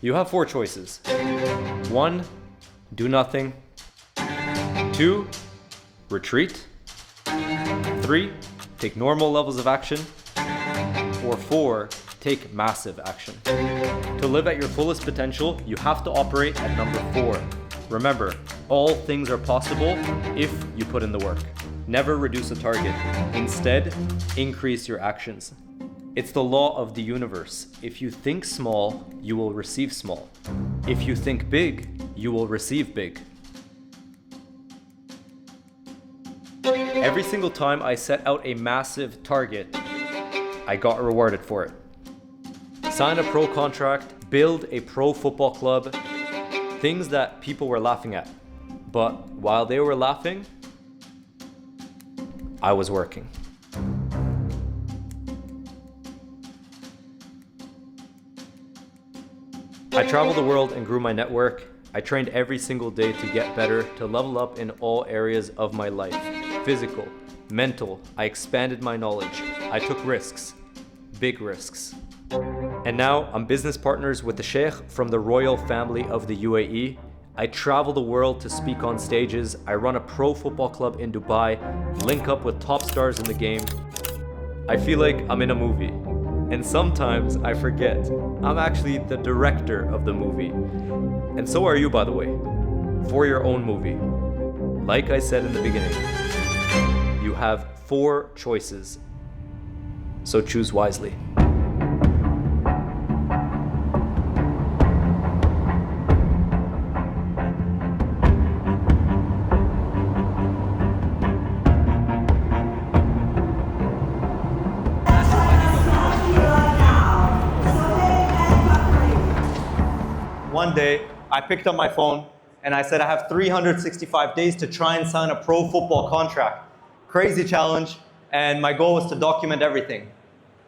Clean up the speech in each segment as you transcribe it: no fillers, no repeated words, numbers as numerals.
You have 4 choices. 1, do nothing. 2, retreat. 3, take normal levels of action. Or 4, take massive action. To live at your fullest potential, you have to operate at number 4. Remember, all things are possible if you put in the work. Never reduce a target. Instead, increase your actions. It's the law of the universe. If you think small, you will receive small. If you think big, you will receive big. Every single time I set out a massive target, I got rewarded for it. Sign a pro contract, build a pro football club, things that people were laughing at. But while they were laughing, I was working. I traveled the world and grew my network. I trained every single day to get better, to level up in all areas of my life. Physical, mental, I expanded my knowledge. I took risks, big risks. And now I'm business partners with the Sheikh from the royal family of the UAE. I travel the world to speak on stages. I run a pro football club in Dubai, link up with top stars in the game. I feel like I'm in a movie. And sometimes I forget I'm actually the director of the movie. And so are you, by the way, for your own movie. Like I said in the beginning, you have 4 choices. So choose wisely. One day, I picked up my phone and I said I have 365 days to try and sign a pro football contract. Crazy challenge, and my goal was to document everything.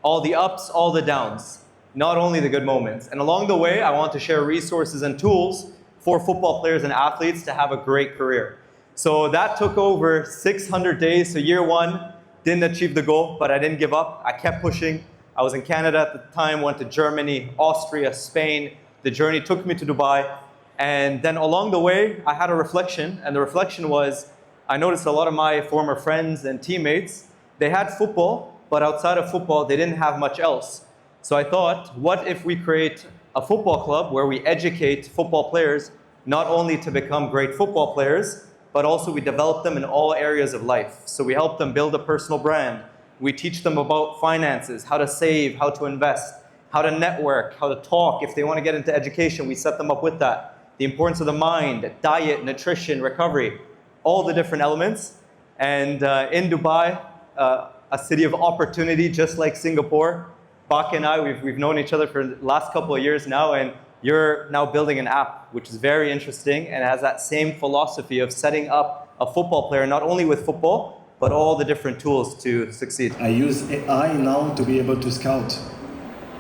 All the ups, all the downs, not only the good moments. And along the way, I want to share resources and tools for football players and athletes to have a great career. So that took over 600 days. So year 1, didn't achieve the goal, but I didn't give up. I kept pushing. I was in Canada at the time, went to Germany, Austria, Spain. The journey took me to Dubai. And then along the way, I had a reflection. And the reflection was, I noticed a lot of my former friends and teammates, they had football, but outside of football, they didn't have much else. So I thought, what if we create a football club where we educate football players, not only to become great football players, but also we develop them in all areas of life. So we help them build a personal brand. We teach them about finances, how to save, how to invest, how to network, how to talk. If they want to get into education, we set them up with that. The importance of the mind, diet, nutrition, recovery, all the different elements. And in Dubai, a city of opportunity, just like Singapore, Bak and I, we've known each other for the last couple of years now, and you're now building an app, which is very interesting and has that same philosophy of setting up a football player, not only with football, but all the different tools to succeed. I use AI now to be able to scout.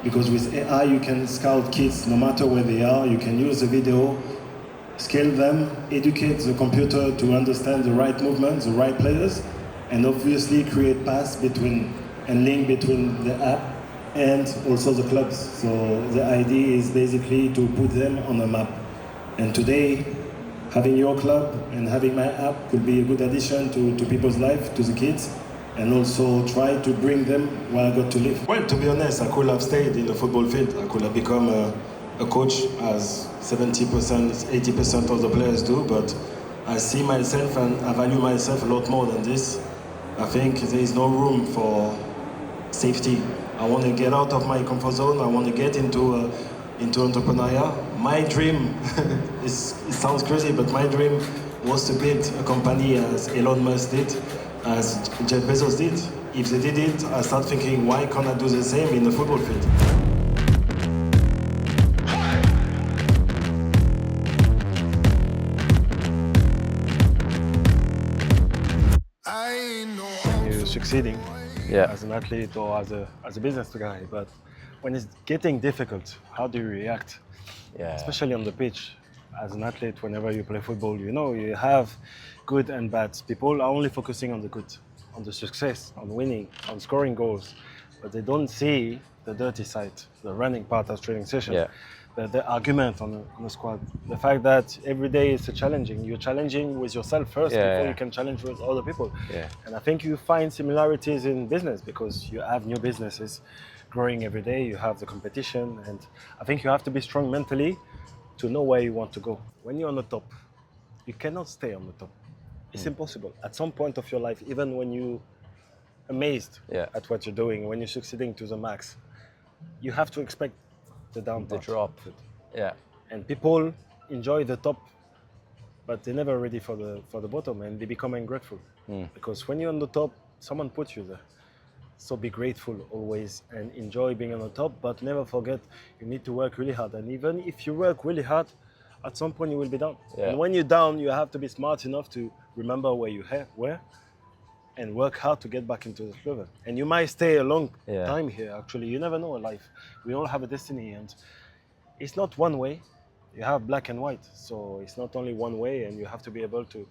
Because with AI, you can scout kids no matter where they are. You can use the video, scale them, educate the computer to understand the right movements, the right players, and obviously create paths between and link between the app and also the clubs. So the idea is basically to put them on a map. And today, having your club and having my app could be a good addition to people's life, to the kids, and also try to bring them where I got to live. Well, to be honest, I could have stayed in the football field. I could have become a coach, as 70%, 80% of the players do, but I see myself and I value myself a lot more than this. I think there is no room for safety. I want to get out of my comfort zone. I want to get into entrepreneurial. My dream, it sounds crazy, but my dream was to build a company as Elon Musk did, as Jeff Bezos did. If they did it, I start thinking, why can't I do the same in the football field? You're succeeding as an athlete or as a business guy, but when it's getting difficult, how do you react? Especially on the pitch. As an athlete, whenever you play football, you know, you have good and bad. People are only focusing on the good, on the success, on winning, on scoring goals, but they don't see the dirty side, the running part of training session. the argument on the squad. The fact that every day is challenging. You're challenging with yourself first before you can challenge with other people. Yeah. And I think you find similarities in business because you have new businesses growing every day. You have the competition, and I think you have to be strong mentally to know where you want to go. When you're on the top, you cannot stay on the top. It's impossible. At some point of your life, even when you're amazed at what you're doing, when you're succeeding to the max, you have to expect the down part. The drop. Yeah. And people enjoy the top, but they're never ready for the bottom, and they become ungrateful. Because when you're on the top, someone puts you there. So be grateful always and enjoy being on the top, but never forget you need to work really hard. And even if you work really hard, at some point you will be down. Yeah. And when you're down, you have to be smart enough to remember where you were and work hard to get back into the level. And you might stay a long time here, actually. You never know in life. We all have a destiny, and it's not one way. You have black and white, so it's not only one way, and you have to be able to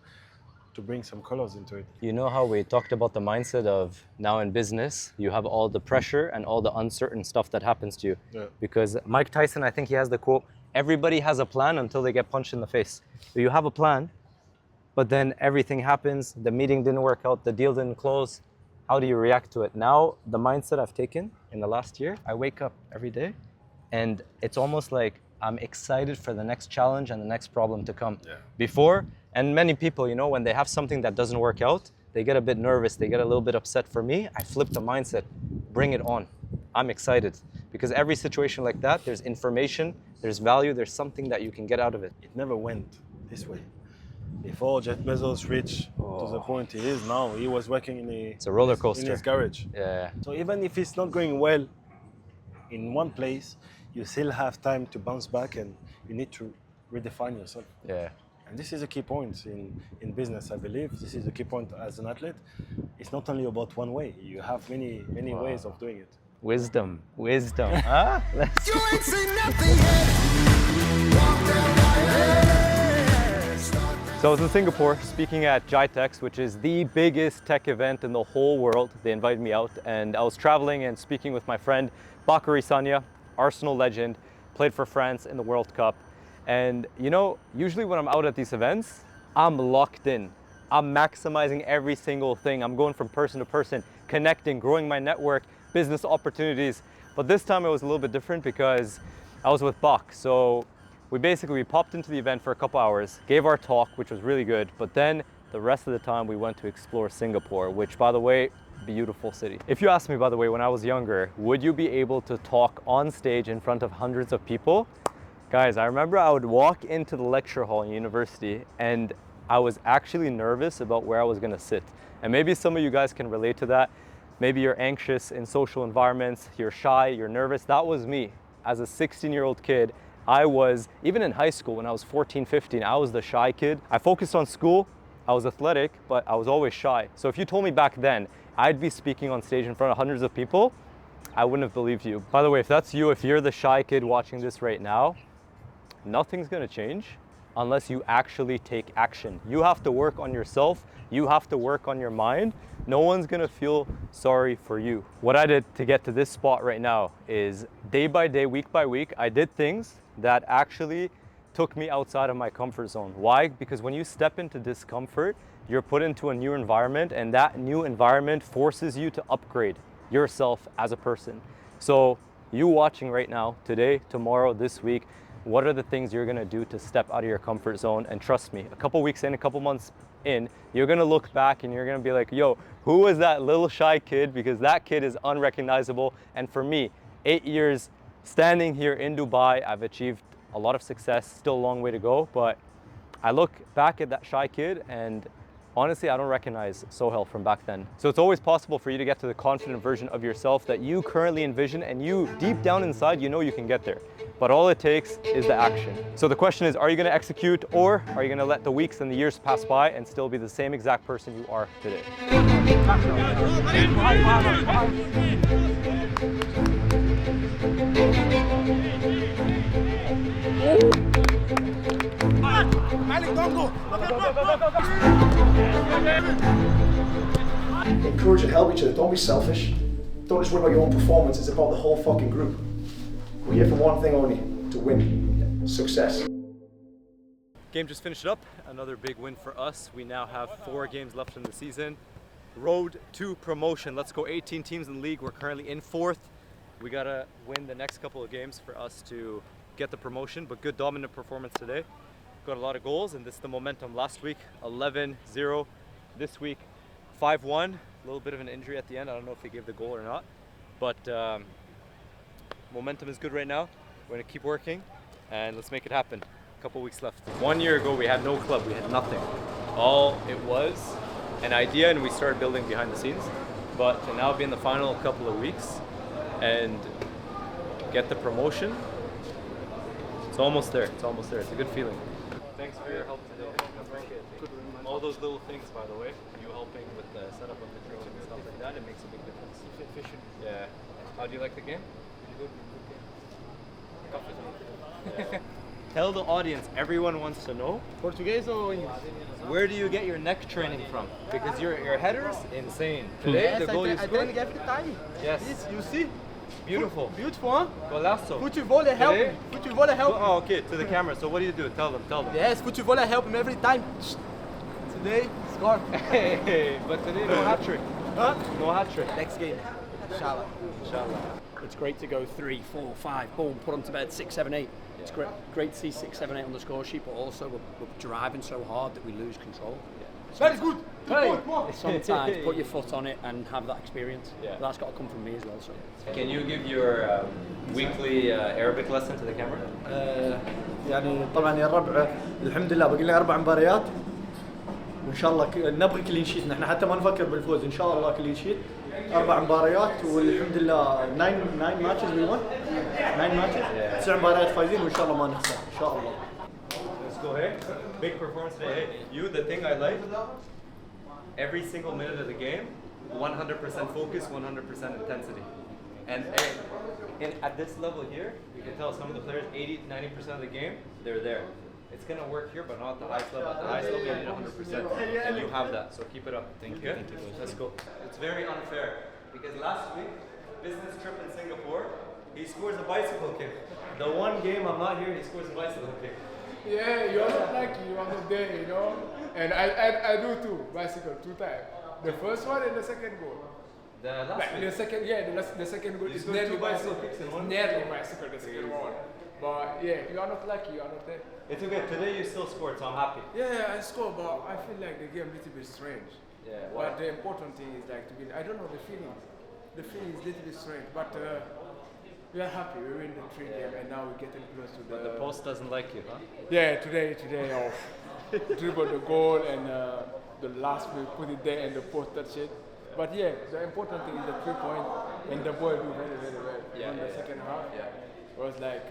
bring some colors into it. You know how we talked about the mindset of now in business, you have all the pressure and all the uncertain stuff that happens to you. Yeah. Because Mike Tyson, I think he has the quote, everybody has a plan until they get punched in the face. So you have a plan, but then everything happens, the meeting didn't work out, the deal didn't close. How do you react to it? Now, the mindset I've taken in the last year, I wake up every day and it's almost like I'm excited for the next challenge and the next problem to come. Yeah. Before, and many people, you know, when they have something that doesn't work out, they get a bit nervous, they get a little bit upset. For me, I flip the mindset, bring it on. I'm excited because every situation like that, there's information, there's value, there's something that you can get out of it. It never went this way. Before Jeff Bezos reached to the point he is now, he was working It's a roller coaster. in his garage. Yeah. So even if it's not going well in one place, you still have time to bounce back, and you need to redefine yourself. Yeah. And this is a key point in business, I believe. This is a key point as an athlete. It's not only about one way. You have many ways of doing it. Wisdom, huh? Let's You ain't seen nothing yet. Walk down my So I was in Singapore speaking at GITEX, which is the biggest tech event in the whole world. They invited me out, and I was traveling and speaking with my friend Bacary Sagna, Arsenal legend, played for France in the World Cup. And you know, usually when I'm out at these events, I'm locked in. I'm maximizing every single thing. I'm going from person to person, connecting, growing my network, business opportunities. But this time it was a little bit different because I was with Bach. So we popped into the event for a couple hours, gave our talk, which was really good. But then the rest of the time we went to explore Singapore, which, by the way, beautiful city. If you asked me, by the way, when I was younger, would you be able to talk on stage in front of hundreds of people? Guys, I remember I would walk into the lecture hall in university and I was actually nervous about where I was gonna sit. And maybe some of you guys can relate to that. Maybe you're anxious in social environments, you're shy, you're nervous. That was me. As a 16-year-old kid, I was, even in high school when I was 14, 15, I was the shy kid. I focused on school, I was athletic, but I was always shy. So if you told me back then, I'd be speaking on stage in front of hundreds of people, I wouldn't have believed you. By the way, if that's you, if you're the shy kid watching this right now, nothing's gonna change unless you actually take action. You have to work on yourself. You have to work on your mind. No one's gonna feel sorry for you. What I did to get to this spot right now is day by day, week by week, I did things that actually took me outside of my comfort zone. Why? Because when you step into discomfort, you're put into a new environment, and that new environment forces you to upgrade yourself as a person. So you watching right now, today, tomorrow, this week, what are the things you're gonna do to step out of your comfort zone? And trust me, a couple weeks in, a couple months in, you're gonna look back and you're gonna be like, yo, who was that little shy kid? Because that kid is unrecognizable. And for me, 8 years standing here in Dubai, I've achieved a lot of success, still a long way to go, but I look back at that shy kid and honestly, I don't recognize Sohail from back then. So it's always possible for you to get to the confident version of yourself that you currently envision, and you deep down inside, you know you can get there. But all it takes is the action. So the question is, are you gonna execute, or are you gonna let the weeks and the years pass by and still be the same exact person you are today? Encourage and help each other. Don't be selfish. Don't just worry about your own performance. It's about the whole fucking group. We're here for one thing only. to win. Success. Game just finished up. Another big win for us. We now have 4 games left in the season. Road to promotion. Let's go. 18 teams in the league. We're currently in 4th. We gotta win the next couple of games for us to get the promotion, but good dominant performance today. Got a lot of goals, and this is the momentum. Last week 11-0, this week 5-1. A little bit of an injury at the end. I don't know if he gave the goal or not, but momentum is good right now. We're gonna keep working and let's make it happen. A couple weeks left. 1 year ago we had no club, we had nothing. All it was an idea, and we started building behind the scenes. But to now be in the final couple of weeks and get the promotion, it's almost there. It's almost there. It's a good feeling. Thanks for your help today. I appreciate it. All those little things, by the way, you helping with the setup of the drone and stuff like that, it makes a big difference. Efficient. Yeah. How do you like the game? Good game. Yeah. Tell the audience, everyone wants to know, Portuguese or English? where do you get your neck training from? Because your header's insane. Today, the goal you scored. every time. Yes. You see? Beautiful. Beautiful, huh? Golazo. Football help Today? him. Football help him. Oh, okay, to the camera. So what do you do? Tell them, tell them. Yes, football help him every time. Today, score. Hey, but today no hat trick. Huh? No hat trick. Next game. Inshallah. Inshallah. It's great to go 3, 4, 5, boom, put them to bed, 6, 7, 8. It's great to see 6, 7, 8 on the score sheet, but also we're driving so hard that we lose control. Very good. Hey, sometimes put your foot on it and have that experience. Yeah. But that's got to come from me as well. So. Can you give your weekly Arabic lesson to the camera? يعني طبعا يا الربع الحمد لله باقي لنا 4 مباريات وان شاء الله نبغي كلين شيت. نحن حتى ما نفكر بالفوز، ان شاء الله كلين شيت. 4 مباريات والحمد لله 9 ماتشز وي وون 9 ماتشز 9 مباريات فايزين وان شاء الله ما نخسر ان شاء الله. Let's go, hey. Big performance today. Hey, you, the thing I like, every single minute of the game, 100% focus, 100% intensity. And at this level here, you can tell some of the players, 80-90% of the game, they're there. It's going to work here, but not at the highest level. At the highest level, you need 100%. And you have that, so keep it up. Thank you. Thank you. Let's go. It's very unfair, because last week, business trip in Singapore, he scores a bicycle kick. The one game I'm not here, he scores a bicycle kick. Yeah, you're not lucky, you are not there, you know. And I do too, bicycle 2 times. The first one and the second goal. The last Like week. the second, yeah, the second goal You is scored nearly 2 bicycle bicycle. kicks in It's one? nearly bicycle, the second one. But yeah, you are not lucky, you are not there. It's okay. Today you still scored, so I'm happy. Yeah, I score, but I feel like the game a little bit strange. Yeah, why? But the important thing is like to be, I don't know the feeling. The feeling is a little bit strange, but we are happy. We win the 3 game and now we're getting close to But the post doesn't like you, huh? Yeah, today dribble the goal and the last we put it there and the post touch it. But yeah, the important thing is the 3 point and the boy do very very well in the second half. Yeah. It was like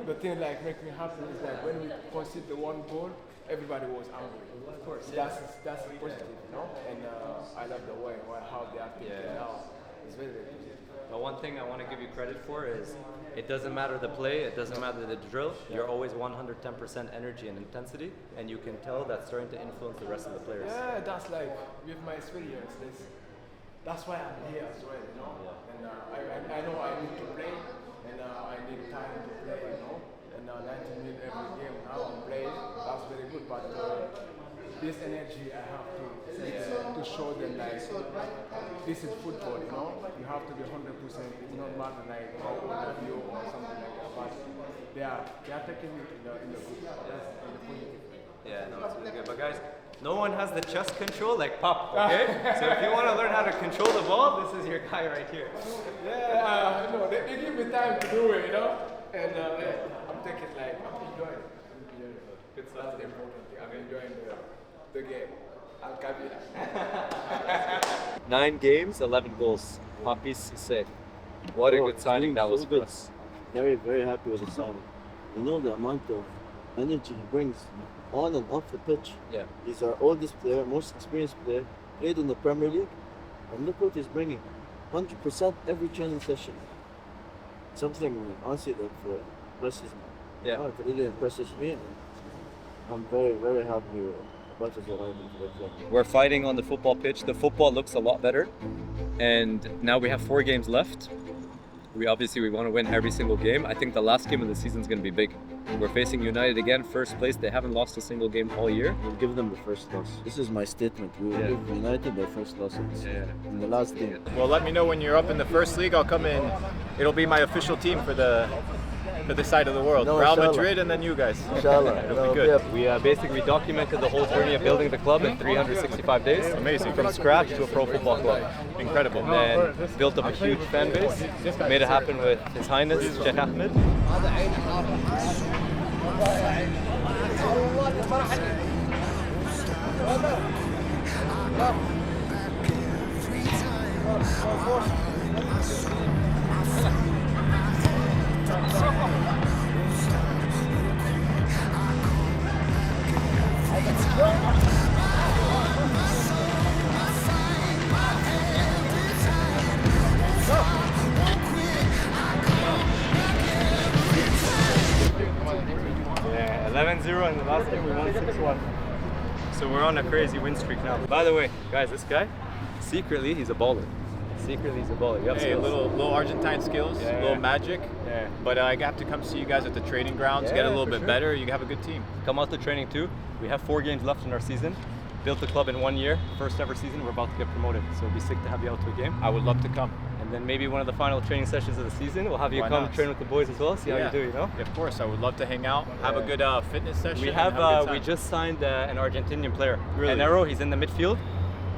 the thing like make me happy is that when we conceded the 1 goal, everybody was angry. Of course, that's positive, you know. And I love the way how they are thinking now. It's very very positive. The one thing I want to give you credit for is it doesn't matter the play, it doesn't matter the drill. You're always 110% energy and intensity, and you can tell that's starting to influence the rest of the players. Yeah, that's like with my experience. That's why I'm here as well, you know. And I know I need to play, and I need time to play, you know. And 90 minutes every game now I'm playing. That's very good, but this energy I have to show them like this is football, you know. You have to be 100%. It's not matter like how old are you or something like that. But they are taking it in the good. That's in the positive way. Yeah, no, it's really good. But guys, no one has the chest control like Pop, okay? So if you want to learn how to control the ball, this is your guy right here. Yeah, no, they give me time to do it, you know. And I'm taking like I'm enjoying it. Good stuff. That's the important thing. I'm enjoying the game. ARK Qabila. 9 games, 11 goals. Papiss Cissé. What a good signing that was for us. Very, very happy with the signing. You know the amount of energy he brings on and off the pitch. Yeah. He's our oldest player, most experienced player, played in the Premier League, and look what he's bringing. 100% every training session. Something honestly that impresses me. Yeah. Oh, it really impresses me. I'm very, very happy about his arrival to the club. We're fighting on the football pitch. The football looks a lot better. And now we have 4 games left. We want to win every single game. I think the last game of the season is going to be big. We're facing United again, first place. They haven't lost a single game all year. We'll give them the first loss. This is my statement. We will give United their first loss in the last game. Well, let me know when you're up in the first league. I'll come in. It'll be my official team for this side of the world. No, Real inshallah. Madrid and then you guys. Inshallah. It'll be good. We basically documented the whole journey of building the club in 365 days. Amazing. From scratch to a pro football club. Incredible. And then built up a huge fan base. Made it happen with His Highness, Sheikh Ahmed. Yeah, 11-0 in the last game, we won 6-1. So we're on a crazy win streak now. By the way, guys, this guy, secretly, he's a baller. Secretly, he's a baller. You have Hey, skills. little Argentine skills, Yeah, little yeah. magic. Yeah. But I got to come see you guys at the training grounds, Yeah, get a little for bit sure. better. You have a good team. Come out to training too. We have 4 games left in our season. Built the club in 1 year. First ever season, we're about to get promoted. So it'd be sick to have you out to a game. I would love to come. And then maybe one of the final training sessions of the season, we'll have you Why come not? train with the boys as well, see how you do, you know? Of course, I would love to hang out, have a good fitness session. We and have, a good time. we just signed an Argentinian player. Really? Enero, he's in the midfield.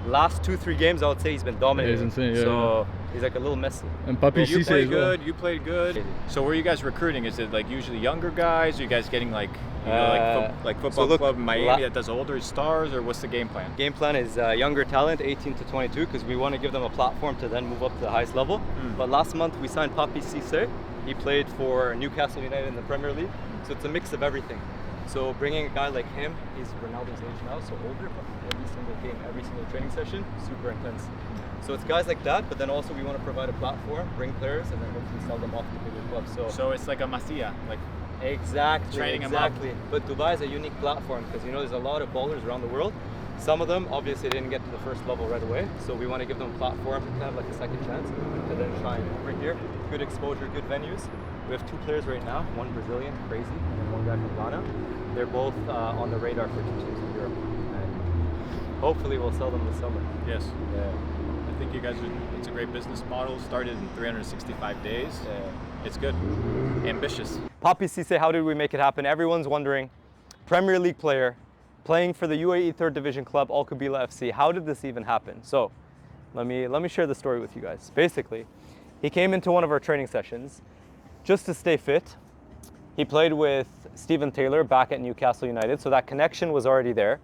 Last 2-3 games, I would say he's been dominating. Yeah, he's insane, yeah, so he's like a little Messi. And Papiss You Cissé played as well. good. You played good. So where are you guys recruiting? Is it like usually younger guys? Are you guys getting like like football look, club in Miami that does older stars, or what's the game plan? Game plan is younger talent, 18 to 22, because we want to give them a platform to then move up to the highest level. But last month we signed Papiss Cissé. He played for Newcastle United in the Premier League. So it's a mix of everything. So bringing a guy like him, he's Ronaldo's age now, so older, but every single game, every single training session, super intense. So it's guys like that, but then also we want to provide a platform, bring players, and then hopefully sell them off to bigger clubs. So it's like a Masia, like Exactly. Training them up. But Dubai is a unique platform because there's a lot of ballers around the world. Some of them obviously didn't get to the first level right away, so we want to give them a platform to have like a second chance to then shine. Over here, good exposure, good venues. We have 2 players right now, one Brazilian, crazy, and then one guy from Ghana. They're both on the radar for teams in Europe, and hopefully we'll sell them this summer. Yes. Yeah. I think you guys it's a great business model. Started in 365 days. It's good. Ambitious. Papiss Cissé, how did we make it happen? Everyone's wondering. Premier League player, playing for the UAE Third Division club, Qabila FC. How did this even happen? So, let me share the story with you guys. Basically, he came into one of our training sessions just to stay fit. He played with Stephen Taylor back at Newcastle United, so that connection was already there.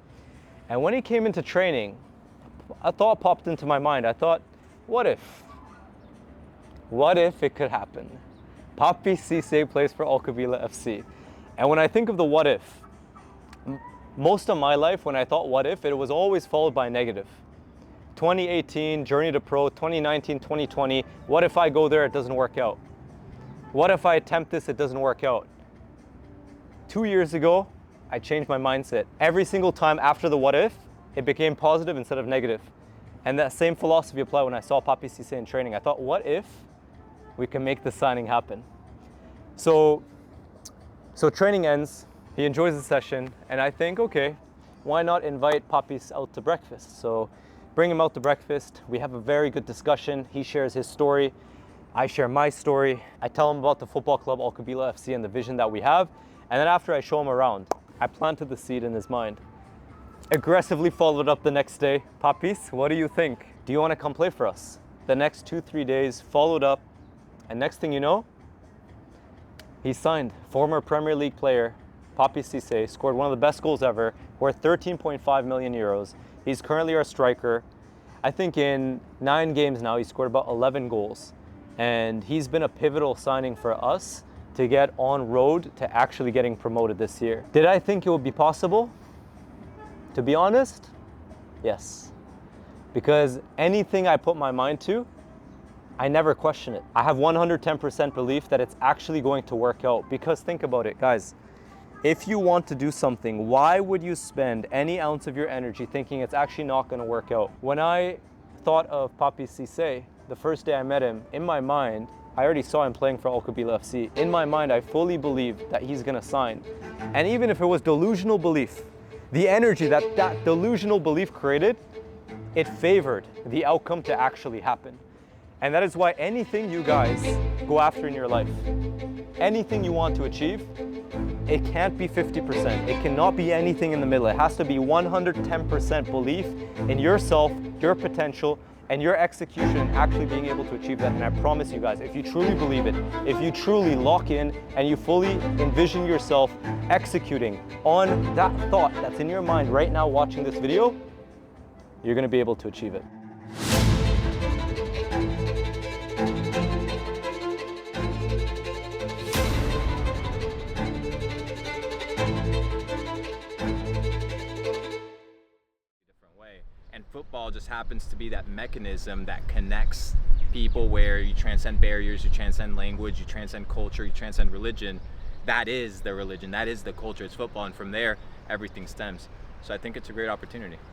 And when he came into training, a thought popped into my mind. I thought, what if? What if it could happen? Papiss Cissé plays for Qabila FC. And when I think of the what if, most of my life when I thought what if, it was always followed by negative. 2018, journey to pro, 2019, 2020, what if I go there, it doesn't work out? What if I attempt this, it doesn't work out? 2 years ago, I changed my mindset. Every single time after the what if, it became positive instead of negative. And that same philosophy applied when I saw Papiss Cissé in training. I thought, what if we can make this signing happen? So training ends, he enjoys the session, and I think, okay, why not invite Papiss out to breakfast? So bring him out to breakfast. We have a very good discussion. He shares his story. I share my story. I tell him about the football club Qabila FC and the vision that we have. And then after I show him around, I planted the seed in his mind. Aggressively followed up the next day. Papiss, what do you think? Do you want to come play for us? The next 2-3 days, followed up, and next thing you know, he signed. Former Premier League player, Papiss Cissé, scored one of the best goals ever, worth 13.5 million euros. He's currently our striker. I think in 9 games now, he's scored about 11 goals. And he's been a pivotal signing for us to get on road to actually getting promoted this year. Did I think it would be possible? To be honest, yes. Because anything I put my mind to, I never question it. I have 110% belief that it's actually going to work out. Because think about it, guys. If you want to do something, why would you spend any ounce of your energy thinking it's actually not going to work out? When I thought of Papiss Cissé, the first day I met him, in my mind, I already saw him playing for ARK FC. In my mind, I fully believe that he's gonna sign. And even if it was delusional belief, the energy that that delusional belief created, it favored the outcome to actually happen. And that is why anything you guys go after in your life, anything you want to achieve, it can't be 50%. It cannot be anything in the middle. It has to be 110% belief in yourself, your potential, and your execution actually being able to achieve that. And I promise you guys, if you truly believe it, if you truly lock in and you fully envision yourself executing on that thought that's in your mind right now watching this video, you're gonna be able to achieve it. And football just happens to be that mechanism that connects people, where you transcend barriers, you transcend language, you transcend culture, you transcend religion. That is the religion, that is the culture, it's football, and from there, everything stems. So I think it's a great opportunity.